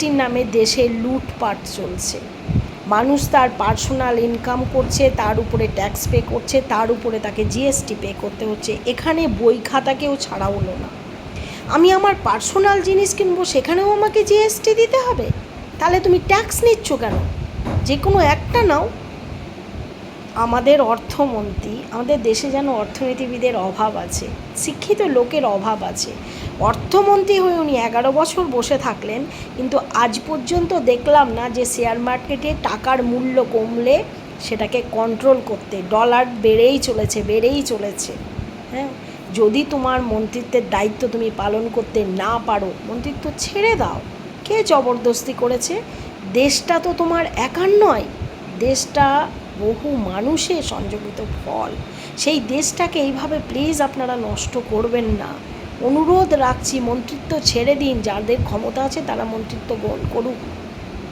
জিএসটির নামে দেশে লুটপাট চলছে। মানুষ তার পার্সোনাল ইনকাম করছে, তার উপরে ট্যাক্স পে করছে, তার উপরে তাকে জিএসটি পে করতে হচ্ছে। এখানে বই খাতাকেও ছাড়া হলো না। আমি আমার পার্সোনাল জিনিস কিনবো, সেখানেও আমাকে জিএসটি দিতে হবে? তাহলে তুমি ট্যাক্স নিচ্ছ কেন? যে কোনো একটা নাও। আমাদের অর্থমন্ত্রী, আমাদের দেশে যেন অর্থনীতিবিদের অভাব আছে, শিক্ষিত লোকের অভাব আছে। অর্থমন্ত্রী হয়ে উনি 11 বছর বসে থাকলেন, কিন্তু আজ পর্যন্ত দেখলাম না যে শেয়ার মার্কেটে টাকার মূল্য কমলে সেটাকে কন্ট্রোল করতে। ডলার বেড়েই চলেছে। হ্যাঁ, যদি তোমার মন্ত্রিত্বের দায়িত্ব তুমি পালন করতে না পারো, মন্ত্রিত্ব ছেড়ে দাও। কে জবরদস্তি করেছে? দেশটা তো তোমার একার নয়, দেশটা বহু মানুষের সংযোজিত ফল। সেই দেশটাকে এইভাবে প্লিজ আপনারা নষ্ট করবেন না। অনুরোধ রাখছি, মন্ত্রিত্ব ছেড়ে দিন। যাদের ক্ষমতা আছে তারা মন্ত্রিত্ব গ্রহণ করুক।